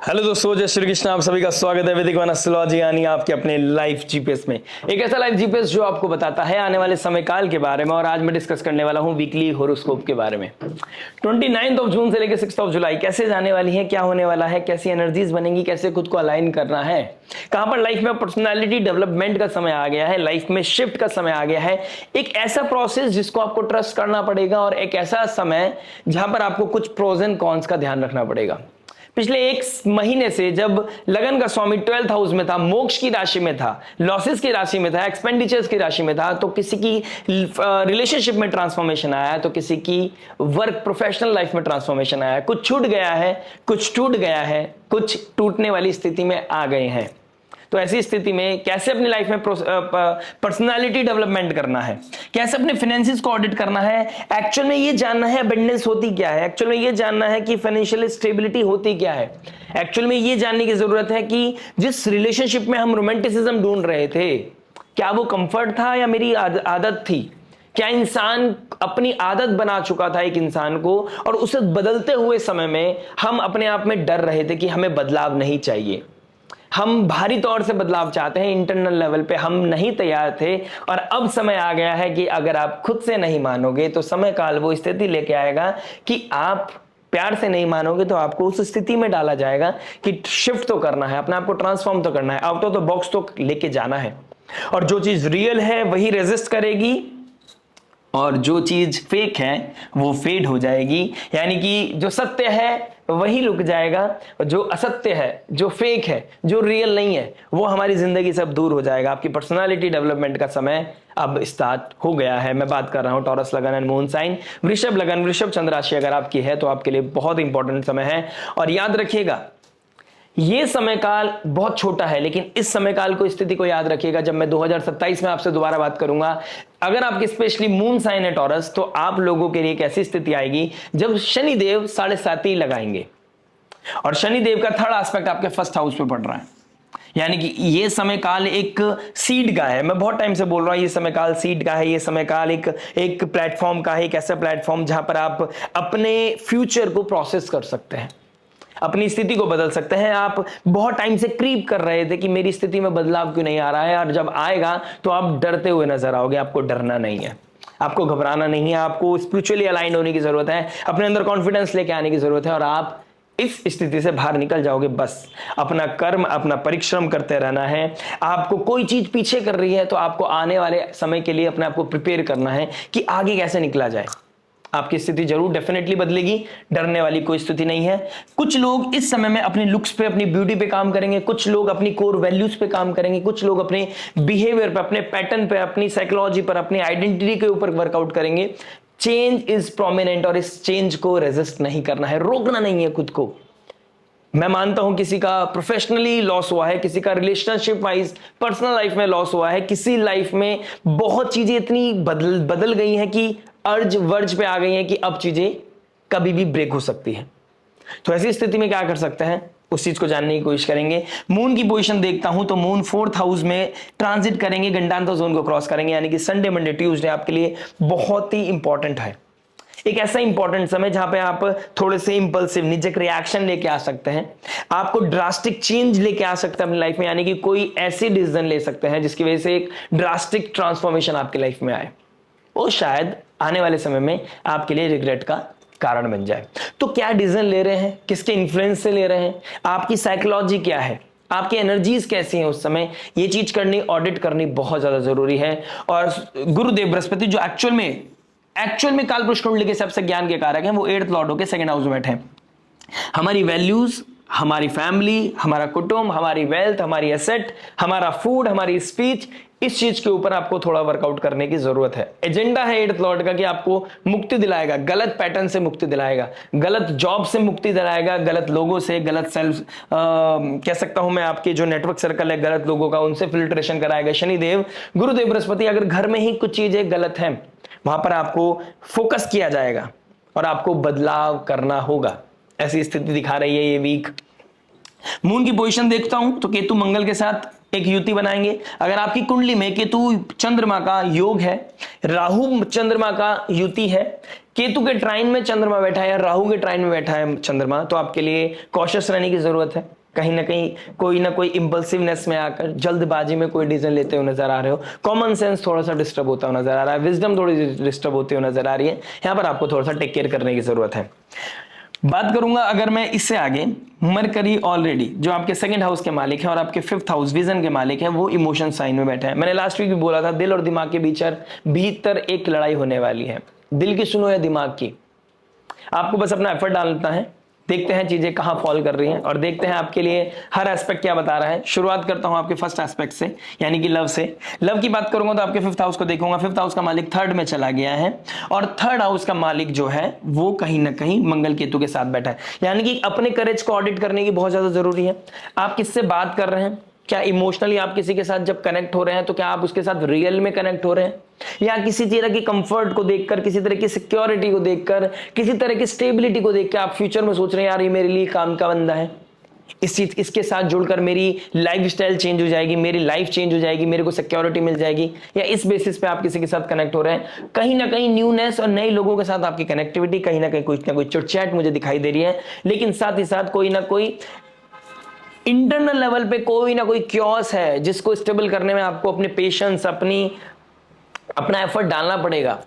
Hello दोस्तों, जय श्री कृष्ण। आप सभी का स्वागत है वैदिक वन एस्ट्रोलॉजी यानी आपके अपने लाइफ जीपीएस में। एक ऐसा लाइफ जीपीएस जो आपको बताता है आने वाले समय काल के बारे में। और आज मैं डिस्कस करने वाला हूं वीकली होरोस्कोप के बारे में। 29 जून से लेकर 6 जुलाई कैसे जाने वाली है, क्या होने वाला है, कैसी एनर्जीज बनेंगी, कैसे खुद को अलाइन करना है, कहां पर लाइफ में पर्सनैलिटी डेवलपमेंट का समय आ गया है, लाइफ में शिफ्ट का समय आ गया है। एक ऐसा प्रोसेस जिसको आपको ट्रस्ट करना पड़ेगा और एक ऐसा समय जहां पर आपको कुछ प्रोज एंड कॉन्स का ध्यान रखना पड़ेगा। पिछले एक महीने से जब लगन का स्वामी 12th हाउस में था, मोक्ष की राशि में था, लॉसेस की राशि में था, एक्सपेंडिचर्स की राशि में था, तो किसी की रिलेशनशिप में ट्रांसफॉर्मेशन आया, तो किसी की वर्क प्रोफेशनल लाइफ में ट्रांसफॉर्मेशन आया। कुछ छूट गया है, कुछ टूट गया है, कुछ टूटने वाली स्थिति में आ गए हैं। तो ऐसी स्थिति में कैसे अपनी लाइफ में पर्सनालिटी डेवलपमेंट करना है, कैसे अपने फाइनेंसिस को ऑडिट करना है, एक्चुअल में ये जानना है अबंडेंस होती क्या है, एक्चुअल में ये जानना है कि फाइनेंशियल स्टेबिलिटी होती क्या है, एक्चुअल में ये जानने की जरूरत है कि जिस रिलेशनशिप में हम रोमांटिसिज्म ढूंढ रहे थे, क्या वो कंफर्ट था या मेरी आदत थी। क्या इंसान अपनी आदत बना चुका था एक इंसान को, और उसे बदलते हुए समय में हम अपने आप में डर रहे थे कि हमें बदलाव नहीं चाहिए, हम भारी तौर से बदलाव चाहते हैं, इंटरनल लेवल पे हम नहीं तैयार थे। और अब समय आ गया है कि अगर आप खुद से नहीं मानोगे तो समय काल वो स्थिति लेके आएगा कि आप प्यार से नहीं मानोगे तो आपको उस स्थिति में डाला जाएगा कि शिफ्ट तो करना है, अपने आप को ट्रांसफॉर्म तो करना है, आउट ऑफ द बॉक्स तो लेके जाना है। और जो चीज रियल है वही रेजिस्ट करेगी और जो चीज फेक है वो फेड हो जाएगी। यानी कि जो सत्य है वही लुक जाएगा, जो असत्य है, जो फेक है, जो रियल नहीं है, वो हमारी जिंदगी से अब दूर हो जाएगा। आपकी पर्सनालिटी डेवलपमेंट का समय अब स्टार्ट हो गया है। मैं बात कर रहा हूं टॉरस लगन एंड मून साइन, वृषभ लगन, वृषभ चंद्र राशि अगर आपकी है तो आपके लिए बहुत इंपॉर्टेंट समय है। और याद रखिएगा ये समय काल बहुत छोटा है, लेकिन इस समय काल को, स्थिति को याद रखिएगा जब मैं 2027 में आपसे दोबारा बात करूंगा। अगर आपकी स्पेशली मून साइन है टॉरस, तो आप लोगों के लिए एक ऐसी स्थिति आएगी जब शनिदेव 7.5 लगाएंगे और शनिदेव का थर्ड एस्पेक्ट आपके फर्स्ट हाउस पे पड़ रहा है। यानी कि ये समय काल एक सीड का है। मैं बहुत टाइम से बोल रहा हूं ये समय काल सीड का है। ये समय काल एक प्लेटफॉर्म का है, एक ऐसा प्लेटफॉर्म जहां पर आप अपने फ्यूचर को प्रोसेस कर सकते हैं, अपनी स्थिति को बदल सकते हैं। आप बहुत टाइम से क्रीप कर रहे थे कि मेरी स्थिति में बदलाव क्यों नहीं आ रहा है, और जब आएगा तो आप डरते हुए नजर आओगे। आपको डरना नहीं है, आपको घबराना नहीं है, आपको स्पिरिचुअली अलाइन होने की जरूरत है, अपने अंदर कॉन्फिडेंस लेके आने की जरूरत है और आप इस स्थिति से बाहर निकल जाओगे। बस अपना कर्म, अपना परिश्रम करते रहना है। आपको कोई चीज पीछे कर रही है तो आपको आने वाले समय के लिए अपने आप को प्रिपेयर करना है कि आगे कैसे निकला जाए। आपकी स्थिति जरूर डेफिनेटली बदलेगी, डरने वाली कोई स्थिति नहीं है। कुछ लोग इस समय में अपने लुक्स पे, अपनी ब्यूटी पे काम करेंगे, कुछ लोग अपनी कोर वैल्यूज पे काम करेंगे, कुछ लोग अपने बिहेवियर पे, अपने पैटर्न पे, अपनी साइकोलॉजी पर, अपनी आइडेंटिटी के ऊपर वर्कआउट करेंगे। चेंज इज प्रोमिनेंट और इस चेंज को रेजिस्ट नहीं करना है, रोकना नहीं है खुद को। मैं मानता हूं किसी का प्रोफेशनली लॉस हुआ है, किसी का रिलेशनशिप वाइज पर्सनल लाइफ में लॉस हुआ है, किसी लाइफ में बहुत चीजें इतनी बदल गई हैं कि अर्ज वर्ज पे आ गई हैं कि अब चीजें कभी भी ब्रेक हो सकती है। तो ऐसी स्थिति में क्या कर सकते हैं उस चीज को जानने की कोशिश करेंगे। मून की पोजीशन देखता हूं तो मून 4th हाउस में ट्रांजिट करेंगे, गंडांतर जोन को क्रॉस करेंगे, यानी कि संडे, मंडे, ट्यूसडे आपके लिए बहुत ही इंपॉर्टेंट है। एक ऐसा इंपॉर्टेंट समय जहां पे आप थोड़े से इंपल्सिव निजक रिएक्शन लेके आ सकते हैं, आपको ड्रास्टिक चेंज लेके आ सकते हैं अपनी लाइफ में। यानी कि कोई ऐसी डिसीजन ले सकते हैं जिसकी वजह से एक ड्रास्टिक ट्रांसफॉर्मेशन आपकी लाइफ में आए, वो शायद आने वाले समय में आपके लिए रिग्रेट का कारण बन जाए। तो क्या डिसीजन ले रहे हैं, किसके इन्फ्लुएंस से ले रहे हैं, आपकी साइकोलॉजी क्या है, आपकी एनर्जीज कैसी हैं उस समय, ये चीज करनी, ऑडिट करनी बहुत ज्यादा जरूरी है। और गुरुदेव बृहस्पति जो एक्चुअल में कालपुरुष कुंडली के सबसे ज्ञान के कारक हैं, वो 8th लॉर्ड होकर 2nd हाउस में बैठे हैं। हमारी वैल्यूज, हमारी फैमिली, हमारा कुटुंब, हमारी वेल्थ, हमारी एसेट, हमारा फूड, हमारी स्पीच, इस चीज के ऊपर आपको थोड़ा वर्कआउट करने की जरूरत है। एजेंडा है 8th लॉर्ड का कि आपको मुक्ति दिलाएगा, गलत पैटर्न से मुक्ति दिलाएगा, गलत जॉब से मुक्ति दिलाएगा, गलत लोगों से, गलत सेल्फ कह सकता हूं मैं, आपके जो नेटवर्क सर्कल है गलत लोगों का, उनसे फिल्ट्रेशन कराएगा शनिदेव। गुरुदेव बृहस्पति अगर घर में ही कुछ चीजें गलत हैं, वहां पर आपको फोकस किया जाएगा और आपको बदलाव करना होगा। ऐसी स्थिति दिखा रही है ये वीक। मून की पोजीशन देखता हूं तो केतु मंगल के साथ एक युति बनाएंगे। अगर आपकी कुंडली में केतु चंद्रमा का योग है, राहु चंद्रमा का युति है, केतु के ट्राइन में चंद्रमा बैठा है या राहु के ट्राइन में बैठा है चंद्रमा, तो आपके लिए कॉशियस रहने की जरूरत है। कहीं ना कोई इंपल्सिवनेस में आकर जल्दबाजी में कोई डिसीजन लेते हुए नजर आ रहे हो, कॉमन सेंस थोड़ा सा डिस्टर्ब होता हुआ नजर आ रहा है, विजडम थोड़ी डिस्टर्ब होती हुई नजर आ रही है। यहां पर आपको थोड़ा सा टेक केयर करने की जरूरत है। बात करूंगा अगर मैं इससे आगे, मरकरी ऑलरेडी जो आपके सेकंड हाउस के मालिक है और आपके फिफ्थ हाउस विजन के मालिक है, वो इमोशन साइन में बैठा है। मैंने लास्ट वीक भी बोला था, दिल और दिमाग के भीतर एक लड़ाई होने वाली है। दिल की सुनो या दिमाग की, आपको बस अपना एफर्ट डालना है। देखते हैं चीजें कहां फॉल कर रही हैं और देखते हैं आपके लिए हर एस्पेक्ट क्या बता रहा है। शुरुआत करता हूं आपके फर्स्ट एस्पेक्ट से, यानी कि लव से। लव की बात करूंगा तो आपके फिफ्थ हाउस को देखूंगा। फिफ्थ हाउस का मालिक थर्ड में चला गया है और थर्ड हाउस का मालिक जो है वो कहीं ना कहीं मंगल केतु के साथ बैठा है। यानी कि अपने करेज को ऑडिट करने की बहुत ज्यादा जरूरी है। आप किससे बात कर रहे हैं, क्या इमोशनली आप किसी के साथ जब कनेक्ट हो रहे हैं तो क्या आप उसके साथ रियल में कनेक्ट हो रहे हैं, या किसी तरह की कंफर्ट को देखकर, किसी तरह की सिक्योरिटी को देखकर, किसी तरह की स्टेबिलिटी को देखकर आप फ्यूचर में सोच रहे हैं यार ये मेरे लिए काम का बंदा है, इसके साथ जुड़कर मेरी लाइफस्टाइल चेंज हो जाएगी, मेरी लाइफ चेंज हो जाएगी, मेरे को सिक्योरिटी मिल जाएगी, या इस बेसिस पे आप किसी के साथ कनेक्ट हो रहे हैं। कहीं ना कहीं न्यूनेस और नए लोगों के साथ आपकी कनेक्टिविटी, कहीं ना कोई चिटचैट मुझे दिखाई दे रही है, लेकिन साथ ही साथ कोई ना कोई इंटरनल लेवल पे कोई ना कोई क्योस है जिसको स्टेबल करने में आपको अपने पेशेंस, अपना एफर्ट डालना पड़ेगा।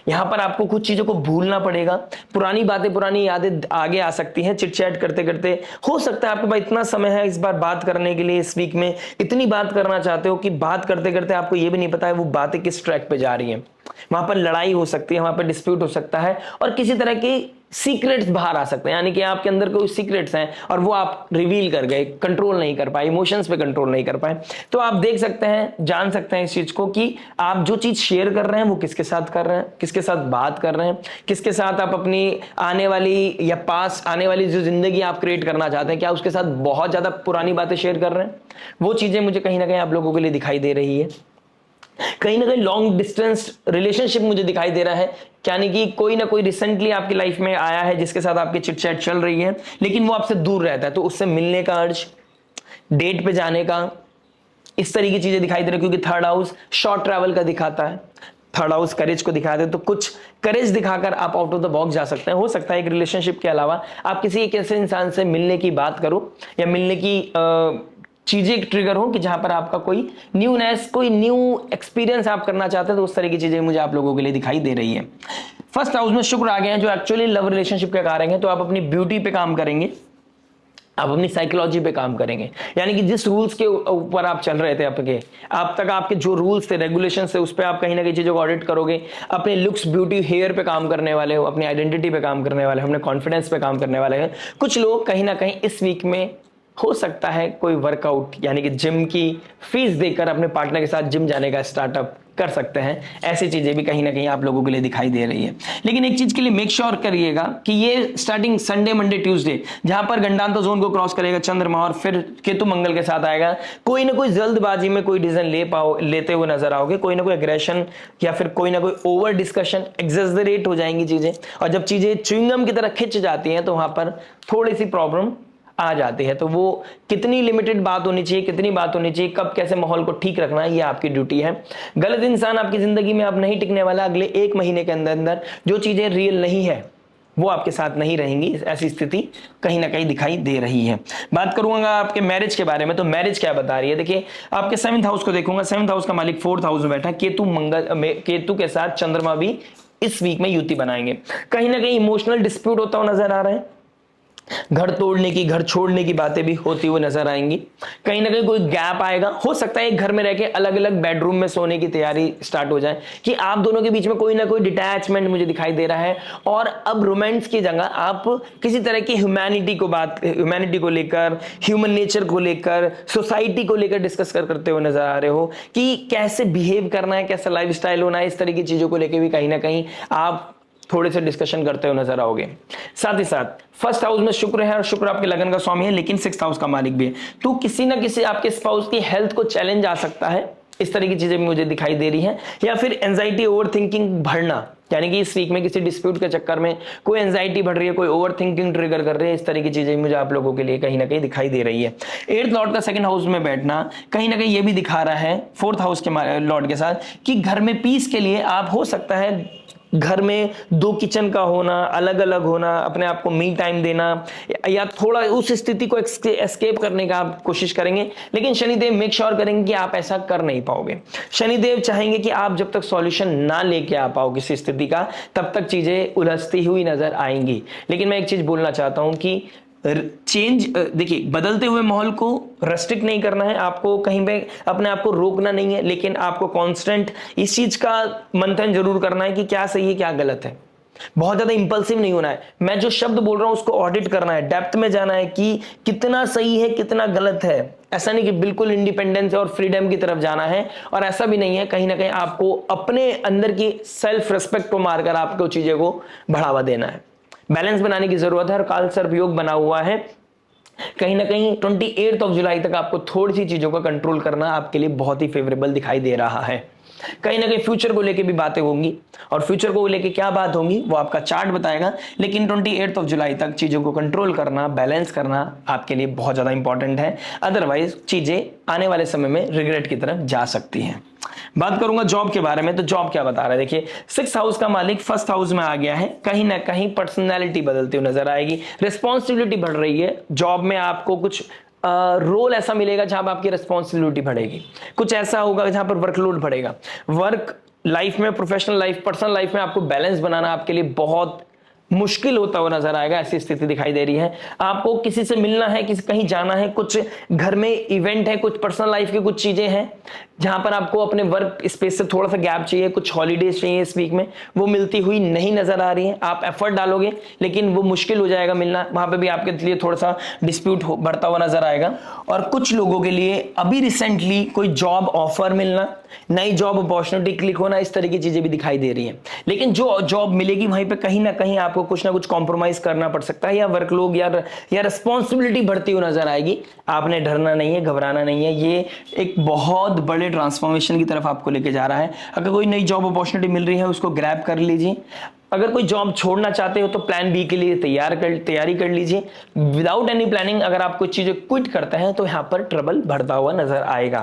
यहां पर आपको कुछ चीजों को भूलना पड़ेगा। पुरानी बातें, पुरानी यादें आगे आ सकती हैं चिट-चैट करते करते। हो सकता है आपके पास इतना समय है इस बार बात करने के लिए, इस वीक में इतनी बात करना चाहते हो कि बात करते करते आपको यह भी नहीं पता है वो बातें किस ट्रैक पे जा रही हैं। वहां पर लड़ाई हो सकती है, वहां पर डिस्प्यूट हो सकता है और किसी तरह की सीक्रेट्स बाहर आ सकते हैं। यानी कि आपके अंदर कोई सीक्रेट्स हैं और वो आप रिवील कर गए, कंट्रोल नहीं कर पाए, इमोशंस पे कंट्रोल नहीं कर पाए। तो आप देख सकते हैं, जान सकते हैं इस चीज को कि आप जो चीज शेयर कर रहे हैं वो किसके साथ कर रहे हैं, किसके साथ बात कर रहे हैं, किसके साथ आप अपनी आने वाली या पास आने वाली जो जिंदगी आप क्रिएट करना चाहते हैं, क्या उसके साथ बहुत ज्यादा पुरानी बातें शेयर कर रहे हैं। वो चीजें मुझे कहीं ना कहीं आप लोगों के लिए दिखाई दे रही है। कहीं ना कहीं लॉन्ग डिस्टेंस रिलेशनशिप मुझे दिखाई दे रहा है, यानी कि कोई ना कोई रिसेंटली आपकी लाइफ में आया है जिसके साथ आपकी चिटचैट चल रही है, लेकिन वो आपसे दूर रहता है, तो उससे मिलने का अर्ज, डेट पे जाने का, इस तरह की चीजें दिखाई दे रही है। क्योंकि थर्ड हाउस शॉर्ट ट्रैवल का दिखाता है, थर्ड हाउस करेज को दिखाते हैं, तो कुछ करेज दिखाकर आप आउट ऑफ द बॉक्स जा सकते हैं। हो सकता है एक रिलेशनशिप के अलावा आप किसी एक ऐसे इंसान से मिलने की बात करो या मिलने की चीजें ट्रिगर हो कि जहां पर आपका कोई न्यूनेस, कोई न्यू एक्सपीरियंस आप करना चाहते हैं, तो उस तरह की चीजें मुझे आप लोगों के लिए दिखाई दे रही है। फर्स्ट हाउस में शुक्र आ गए हैं जो एक्चुअली लव रिलेशनशिप के कारक हैं, तो आप अपनी ब्यूटी पे काम करेंगे, आप अपनी साइकोलॉजी पे काम करेंगे। यानी कि जिस रूल्स के ऊपर आप चल रहे थे आपके आप तक, आपके जो रूल्स थे, रेगुलेशन थे, उस पर आप कहीं ना कहीं चीजों को ऑडिट करोगे। अपने लुक्स, ब्यूटी, हेयर पे काम करने वाले हो, अपनी आइडेंटिटी पे काम करने वाले हो, अपने कॉन्फिडेंस पे काम करने वाले हैं। कुछ लोग कहीं ना कहीं इस वीक में हो सकता है कोई वर्कआउट यानी कि जिम की फीस देकर अपने पार्टनर के साथ जिम जाने का स्टार्टअप कर सकते हैं। ऐसी चीजें भी कहीं ना कहीं आप लोगों के लिए दिखाई दे रही है। लेकिन एक चीज के लिए मेक श्योर करिएगा कि ये स्टार्टिंग संडे, मंडे, ट्यूसडे, जहां पर गंडांतो जोन को क्रॉस करेगा चंद्रमा और फिर केतु मंगल के साथ आएगा, कोई ना कोई जल्दबाजी में कोई डिसीजन लेते हुए नजर आओगे, कोई ना कोई एग्रेशन या फिर कोई ना कोई ओवर डिस्कशन, एक्सेजरेट हो जाएंगी चीजें। और जब चीजें च्युइंगम की तरह खिंच जाती हैं तो वहां पर थोड़ी सी प्रॉब्लम आ जाती है। तो वो कितनी लिमिटेड बात होनी चाहिए, कितनी बात होनी चाहिए, कब कैसे माहौल को ठीक रखना है, ये आपकी ड्यूटी है। गलत इंसान आपकी जिंदगी में अब नहीं टिकने वाला। अगले 1 महीने के अंदर अंदर जो चीजें रियल नहीं है वो आपके साथ नहीं रहेंगी। ऐसी स्थिति कहीं ना कहीं दिखाई दे रही है। बात करूंगा आपके मैरिज के बारे में, तो मैरिज क्या बता रही है। देखिए आपके 7th हाउस को देखूंगा। 7th हाउस का मालिक 4th हाउस में बैठा है। केतु के साथ चंद्रमा भी इस वीक में युति बनाएंगे। कहीं ना कहीं इमोशनल डिस्प्यूट होता हुआ नजर आ रहा है। घर तोड़ने की, घर छोड़ने की बातें भी होती हुई नजर आएंगी। कहीं ना कहीं कोई गैप आएगा। हो सकता है एक घर में रह के अलग अलग बेडरूम में सोने की तैयारी स्टार्ट हो जाए, कि आप दोनों के बीच में कोई ना कोई डिटैचमेंट मुझे दिखाई दे रहा है। और अब रोमांस की जगह आप किसी तरह की ह्यूमैनिटी को लेकर, ह्यूमन नेचर को लेकर, सोसाइटी को लेकर डिस्कस करते हुए नजर आ रहे हो कि कैसे बिहेव करना है, कैसा लाइफस्टाइल होना है। इस तरह की चीजों को लेकर भी कहीं ना कहीं आप थोड़े से डिस्कशन करते हुए नजर आओगे। साथ ही साथ फर्स्ट हाउस में शुक्र है और शुक्र आपके लगन का स्वामी है, लेकिन 6th हाउस का मालिक भी है। तो किसी ना किसी आपके स्पाउस की हेल्थ को चैलेंज आ सकता है। इस तरह की चीजें भी मुझे दिखाई दे रही हैं। या फिर एंजाइटी, ओवर थिंकिंग बढ़ना, यानी कि इस वीक में किसी डिस्प्यूट के चक्कर में कोई एंजाइटी बढ़ रही है, कोई ओवर थिंकिंग ट्रिगर कर रही है, इस तरह की चीजें मुझे आप लोगों के लिए कहीं ना कहीं दिखाई दे रही है। 8th लॉर्ड का 2nd हाउस में बैठना कहीं ना कहीं ये भी दिखा रहा है 4th हाउस के लॉर्ड के साथ कि घर में पीस के लिए आप हो सकता है घर में 2 किचन का होना, अलग अलग होना, अपने आप को मी टाइम देना, या थोड़ा उस स्थिति को एस्केप करने का आप कोशिश करेंगे, लेकिन शनिदेव मेक श्योर करेंगे कि आप ऐसा कर नहीं पाओगे। शनिदेव चाहेंगे कि आप जब तक सॉल्यूशन ना लेके आ पाओ किसी स्थिति का, तब तक चीजें उलझती हुई नजर आएंगी। लेकिन मैं एक चीज बोलना चाहता हूं कि चेंज, देखिए, बदलते हुए माहौल को रेस्ट्रिक्ट नहीं करना है, आपको कहीं पे अपने आप को रोकना नहीं है, लेकिन आपको कांस्टेंट इस चीज का मंथन जरूर करना है कि क्या सही है क्या गलत है। बहुत ज्यादा इंपल्सिव नहीं होना है, मैं जो शब्द बोल रहा हूं उसको ऑडिट करना है, डेप्थ में जाना है कि कितना सही है कितना गलत है। ऐसा नहीं कि बिल्कुल इंडिपेंडेंस और फ्रीडम की तरफ जाना है, और ऐसा भी नहीं है कहीं ना कहीं आपको अपने अंदर की सेल्फ रिस्पेक्ट को मारकर आपको चीजें को बढ़ावा देना है। बैलेंस बनाने की जरूरत है, और काल सर्प योग बना हुआ है। कहीं ना कहीं 28 जुलाई तक आपको थोड़ी सी चीजों का कंट्रोल करना आपके लिए बहुत ही फेवरेबल दिखाई दे रहा है। कहीं ना कहीं फ्यूचर को लेके भी बातें होंगी, और फ्यूचर को लेके क्या बात होंगी वो आपका चार्ट बताएगा, लेकिन 28 जुलाई तक चीजों को कंट्रोल करना, बैलेंस करना आपके लिए बहुत ज्यादा इंपॉर्टेंट है। अदरवाइज चीजें आने वाले समय में रिग्रेट की तरफ जा सकती हैं। बात करूंगा जॉब के बारे में, तो जॉब क्या बता रहा है, देखिए 6th हाउस का मालिक 1st हाउस में आ गया है। कहीं ना कहीं पर्सनैलिटी बदलती हुई नजर आएगी, रिस्पॉन्सिबिलिटी बढ़ रही है। जॉब में आपको कुछ रोल ऐसा मिलेगा जहां पर आपकी रिस्पॉन्सिबिलिटी बढ़ेगी, कुछ ऐसा होगा जहां पर वर्कलोड बढ़ेगा। वर्क लाइफ में, प्रोफेशनल लाइफ, पर्सनल लाइफ में आपको बैलेंस बनाना आपके लिए बहुत मुश्किल होता हुआ नजर आएगा, ऐसी स्थिति दिखाई दे रही है। आपको किसी से मिलना है, किसी कहीं जाना है, कुछ घर में इवेंट है, कुछ पर्सनल लाइफ की कुछ चीजें हैं जहां पर आपको अपने वर्क स्पेस से थोड़ा सा गैप चाहिए, कुछ हॉलीडेज चाहिए इस वीक में, वो मिलती हुई नहीं नजर आ रही है। आप एफर्ट डालोगे लेकिन वो मुश्किल हो जाएगा मिलना, वहां पे भी आपके लिए थोड़ा सा डिस्प्यूट बढ़ता हुआ नजर आएगा। और कुछ लोगों के लिए अभी रिसेंटली कोई जॉब ऑफर मिलना, नई जॉब अपॉर्चुनिटी क्लिक होना, इस तरह की चीजें भी दिखाई दे रही हैं। लेकिन जो जॉब मिलेगी वहीं पे कहीं ना कहीं आपको कुछ ना कुछ कॉम्प्रोमाइज करना पड़ सकता है, या वर्कलोड या रिस्पॉन्सिबिलिटी बढ़ती हुई नजर आएगी। आपने डरना नहीं है, घबराना नहीं है, ये एक बहुत बड़े ट्रांसफॉर्मेशन की तरफ आपको लेके जा रहा है। अगर कोई नई जॉब अपॉर्चुनिटी मिल रही है उसको ग्रैब कर लीजिए। अगर कोई जॉब छोड़ना चाहते हो तो प्लान बी के लिए तैयारी कर लीजिए। विदाउट एनी प्लानिंग अगर आप कुछ चीजें क्विट करते हैं तो यहां पर ट्रबल बढ़ता हुआ नजर आएगा।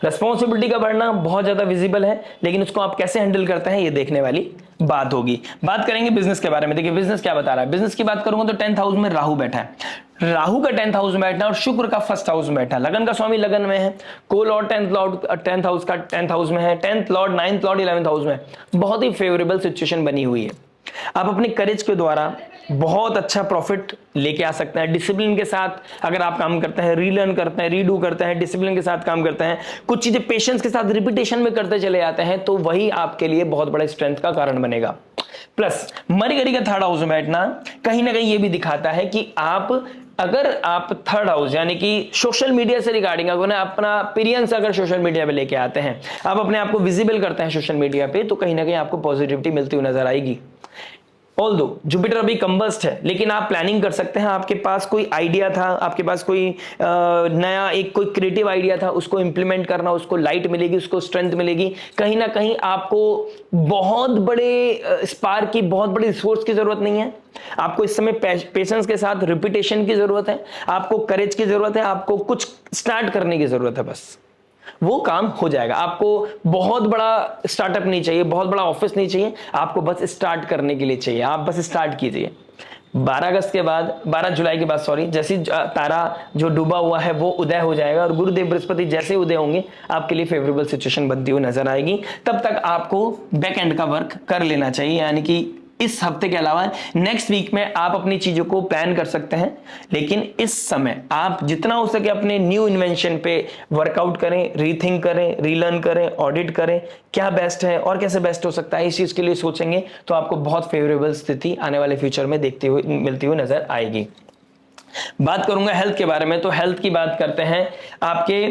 रिस्पॉन्सिबिलिटी का बढ़ना बहुत ज्यादा विजिबल है, लेकिन उसको आप कैसे हैंडल करते हैं ये देखने वाली बात होगी। बात करेंगे बिजनेस के बारे में। देखिए बिजनेस क्या बता रहा है, बिजनेस की बात करूंगा तो 10th हाउस में राहु बैठा है। राहु का 10th हाउस में बैठना और शुक्र का 1st हाउस में बैठना, लगन का स्वामी लगन में है, को लॉर्ड 10th हाउस का 10th हाउस में है, 10th Lord 9th Lord 11th house में। बहुत ही फेवरेबल सिचुएशन बनी हुई है। आप अपने करेज के द्वारा बहुत अच्छा प्रॉफिट लेके आ सकते हैं। डिसिप्लिन के साथ अगर आप काम करते हैं, रीलर्न करते हैं, रीडू करते हैं, डिसिप्लिन के साथ काम करते हैं, कुछ चीजें पेशेंस के साथ रिपीटेशन में करते चले जाते हैं, तो वही आपके लिए बहुत बड़े स्ट्रेंथ का कारण बनेगा। प्लस मरकरी का 3rd हाउस में बैठना कहीं ना कहीं ये भी दिखाता है कि अगर आप 3rd हाउस यानी कि सोशल मीडिया से रिगार्डिंग अपना अपीयरेंस अगर सोशल मीडिया पे लेके आते हैं, आप अपने आप को विजिबल करते हैं सोशल मीडिया पे, तो कहीं ना कहीं आपको पॉजिटिविटी मिलती हुई नजर आएगी। ऑल्दो जुपिटर अभी कंबस्ट है, लेकिन आप प्लानिंग कर सकते हैं। आपके पास कोई आइडिया था, आपके पास कोई नया कोई क्रिएटिव आइडिया था, उसको इंप्लीमेंट करना, उसको लाइट मिलेगी, उसको स्ट्रेंथ मिलेगी। कहीं ना कहीं आपको बहुत बड़े स्पार्क की, बहुत बड़ी रिसोर्स की जरूरत नहीं है। आपको इस समय पेशेंस के साथ रिपीटेशन की जरूरत है, आपको करेज की जरूरत है, आपको कुछ स्टार्ट करने की जरूरत है, बस वो काम हो जाएगा। आपको बहुत बड़ा स्टार्टअप नहीं चाहिए, बहुत बड़ा ऑफिस नहीं चाहिए, आपको बस स्टार्ट करने के लिए चाहिए। आप बस स्टार्ट कीजिए। 12 जुलाई के बाद सॉरी, जैसे तारा जो डूबा हुआ है वो उदय हो जाएगा, और गुरुदेव बृहस्पति जैसे उदय होंगे आपके लिए फेवरेबल सिचुएशन बनती हुई नजर आएगी। तब तक आपको बैक एंड का वर्क कर लेना चाहिए, यानी कि इस हफ्ते के अलावा नेक्स्ट वीक में आप अपनी चीजों को प्लान कर सकते हैं। लेकिन इस समय आप जितना हो सके अपने न्यू इन्वेंशन पे वर्कआउट करें, रीथिंक करें, रीलर्न करें, ऑडिट करें, क्या बेस्ट है और कैसे बेस्ट हो सकता है, इस चीज के लिए सोचेंगे तो आपको बहुत फेवरेबल स्थिति आने वाले फ्यूचर में मिलती हुई नजर आएगी। बात करूंगा हेल्थ के बारे में, तो हेल्थ की बात करते हैं। आपके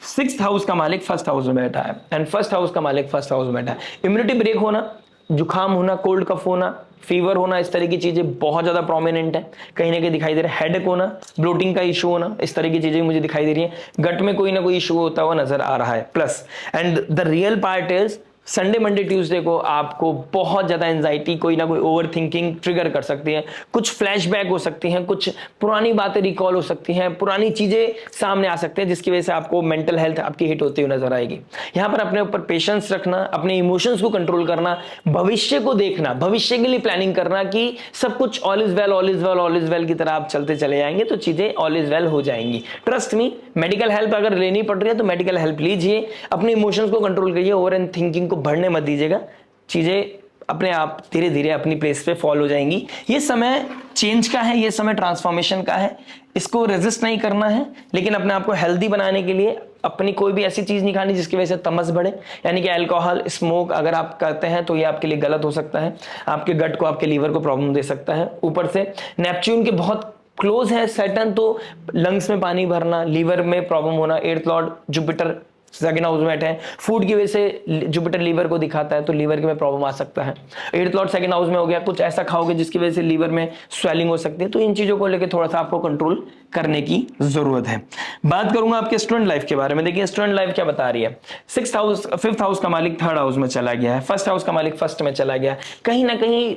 6th हाउस का मालिक 1st हाउस में बैठा है, एंड 1st हाउस का मालिक 1st हाउस में बैठा है। इम्यूनिटी ब्रेक होना, जुकाम होना, कोल्ड कफ होना, फीवर होना, इस तरह की चीजें बहुत ज्यादा प्रोमिनेंट है, कहीं ना कहीं दिखाई दे रहा है। हेडेक होना, ब्लोटिंग का इशू होना, इस तरह की चीजें मुझे दिखाई दे रही है। गट में कोई ना कोई इशू होता हुआ नजर आ रहा है। Plus and the real part is Sunday Monday Tuesday को आपको बहुत ज़्यादा एंजाइटी, कोई ना कोई ओवर थिंकिंग ट्रिगर कर सकती है, कुछ फ्लैशबैक हो सकती हैं, कुछ पुरानी बातें रिकॉल हो सकती हैं, पुरानी चीज़ें सामने आ सकती हैं, जिसकी वजह से आपको मेंटल हेल्थ आपकी हिट होती हुई नजर आएगी। यहाँ पर अपने ऊपर पेशेंस रखना, अपने इमोशंस को कंट्रोल करना, भविष्य को देखना, भविष्य के लिए प्लानिंग करना कि सब कुछ all is well, all is well, all is well की तरह आप चलते चले जाएंगे तो चीजें ऑल इज वेल हो जाएंगी। ट्रस्ट मी, मेडिकल हेल्प अगर लेनी पड़ रही है तो मेडिकल हेल्प लीजिए, अपने इमोशंस को कंट्रोल करिए, ओवर एंड थिंकिंग को बढ़ने मत दीजिएगा, चीजें अपने आप धीरे धीरे अपनी प्लेस पे फॉल हो जाएंगी। ये समय चेंज का है, ये समय ट्रांसफॉर्मेशन का है, इसको रेजिस्ट नहीं करना है, लेकिन अपने आप को हेल्दी बनाने के लिए अपनी कोई भी ऐसी चीज नहीं खानी जिसकी वजह से तमस बढ़े, यानी कि अल्कोहल, स्मोक अगर आप करते हैं तो ये आपके लिए गलत हो सकता है, आपके गट को, आपके लीवर को प्रॉब्लम दे सकता है। ऊपर से नेपच्यून के बहुत क्लोज है सैटर्न, तो लंग्स में पानी भरना, लीवर में प्रॉब्लम होना, eighth lord Jupiter second house में है, फूड की वजह से जुपिटर लीवर को दिखाता है तो लीवर के में प्रॉब्लम आ सकता है। एर्थ लॉर्ड सेकंड हाउस में हो गया, कुछ ऐसा खाओगे जिसकी वजह से लीवर में स्वेलिंग हो सकती है, तो इन चीजों को लेकर थोड़ा सा आपको कंट्रोल करने की जरूरत है। बात करूंगा आपके स्टूडेंट लाइफ के बारे में। देखिए स्टूडेंट लाइफ क्या बता रही है, 6th हाउस, 5th हाउस का मालिक 3rd हाउस में चला गया है, 1st हाउस का मालिक 1st में चला गया है, कहीं ना कहीं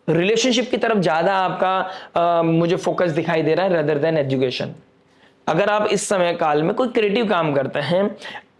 रिलेशनशिप की तरफ ज्यादा आपका मुझे फोकस दिखाई दे रहा है रेदर देन एजुकेशन। अगर आप इस समय काल में कोई क्रिएटिव काम करते हैं,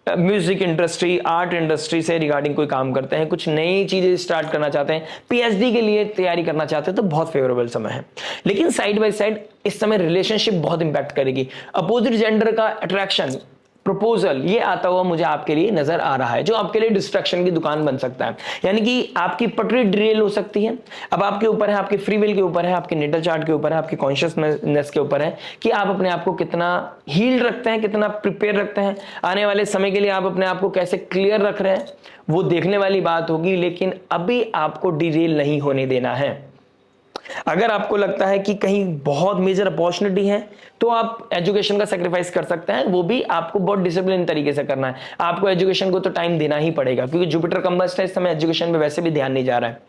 म्यूजिक इंडस्ट्री, आर्ट इंडस्ट्री से रिगार्डिंग कोई काम करते हैं, कुछ नई चीजें स्टार्ट करना चाहते हैं, पीएचडी के लिए तैयारी करना चाहते हैं, तो बहुत फेवरेबल समय है। लेकिन साइड बाय साइड इस समय रिलेशनशिप बहुत इंपैक्ट करेगी, अपोजिट जेंडर का अट्रैक्शन, प्रपोजल, ये आता हुआ मुझे आपके लिए नजर आ रहा है, जो आपके लिए डिस्ट्रैक्शन की दुकान बन सकता है, यानी कि आपकी पटरी डिरेल हो सकती है। अब आपके ऊपर है, आपके फ्री विल के ऊपर है, आपके नेटल चार्ट के ऊपर है, आपकी कॉन्शियसनेस के ऊपर है कि आप अपने आप को कितना हील रखते हैं, कितना प्रिपेयर रखते हैं, आने वाले समय के लिए आप अपने आप को कैसे क्लियर रख रहे हैं, वो देखने वाली बात होगी। लेकिन अभी आपको डिरेल नहीं होने देना है। अगर आपको लगता है कि कहीं बहुत मेजर अपॉर्चुनिटी है तो आप एजुकेशन का सैक्रिफाइस कर सकते हैं, वो भी आपको बहुत डिसिप्लिन तरीके से करना है। आपको एजुकेशन को तो टाइम देना ही पड़ेगा, क्योंकि जुपिटर कंबस्ट है इस समय, एजुकेशन पे वैसे भी ध्यान नहीं जा रहा है।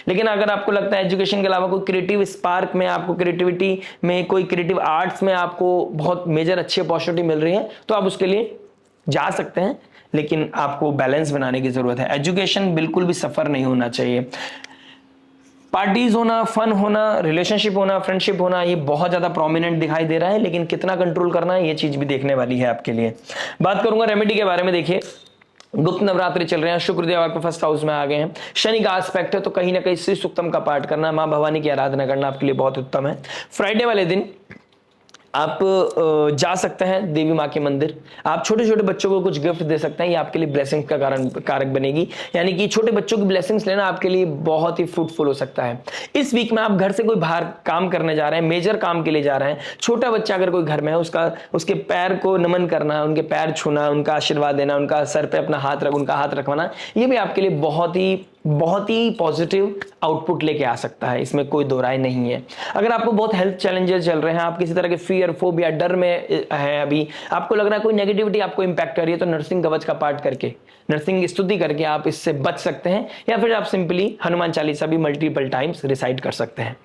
लेकिन अगर आपको लगता है एजुकेशन के अलावा कोई क्रिएटिव स्पार्क में, आपको क्रिएटिविटी में, कोई क्रिएटिव आर्ट्स में आपको बहुत मेजर अच्छी अपॉर्चुनिटी मिल रही है तो आप उसके लिए जा सकते हैं, लेकिन आपको बैलेंस बनाने की जरूरत है। एजुकेशन बिल्कुल भी सफर नहीं होना चाहिए। पार्टीज होना, फन होना, रिलेशनशिप होना, फ्रेंडशिप होना, ये बहुत ज्यादा प्रोमिनेंट दिखाई दे रहा है, लेकिन कितना कंट्रोल करना है ये चीज भी देखने वाली है आपके लिए। बात करूंगा रेमेडी के बारे में। देखिए गुप्त नवरात्रि चल रहे हैं, शुक्रदेव आपके 1st हाउस में आ गए हैं, शनि का एस्पेक्ट है, तो कहीं ना कहीं श्री सूक्तम का पाठ करना, मां भवानी की आराधना करना आपके लिए बहुत उत्तम है। फ्राइडे वाले दिन आप जा सकते हैं देवी माँ के मंदिर, आप छोटे छोटे बच्चों को कुछ गिफ्ट दे सकते हैं, ये आपके लिए ब्लेसिंग्स का कारक बनेगी, यानी कि छोटे बच्चों की ब्लेसिंग्स लेना आपके लिए बहुत ही फ्रूटफुल हो सकता है। इस वीक में आप घर से कोई बाहर काम करने जा रहे हैं, मेजर काम के लिए जा रहे हैं, छोटा बच्चा अगर कोई घर में है उसके पैर को नमन करना, उनके पैर छूना, उनका आशीर्वाद देना, उनका सर पे अपना उनका हाथ रखवाना, ये भी आपके लिए बहुत ही पॉजिटिव आउटपुट लेके आ सकता है, इसमें कोई दो राय नहीं है। अगर आपको बहुत हेल्थ चैलेंजेस चल रहे हैं, आप किसी तरह के फियर, फोबिया, डर में है, अभी आपको लग रहा है कोई नेगेटिविटी आपको इंपैक्ट कर रही है, तो नरसिंह कवच का पाठ करके, नरसिंह स्तुति करके आप इससे बच सकते हैं, या फिर आप सिंपली हनुमान चालीसा भी मल्टीपल टाइम्स रिसाइट कर सकते हैं।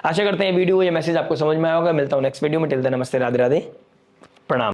आशा करते हैं वीडियो, ये मैसेज आपको समझ में आया होगा। मिलता हूं नेक्स्ट वीडियो में, टिल देन नमस्ते, राधे राधे, प्रणाम।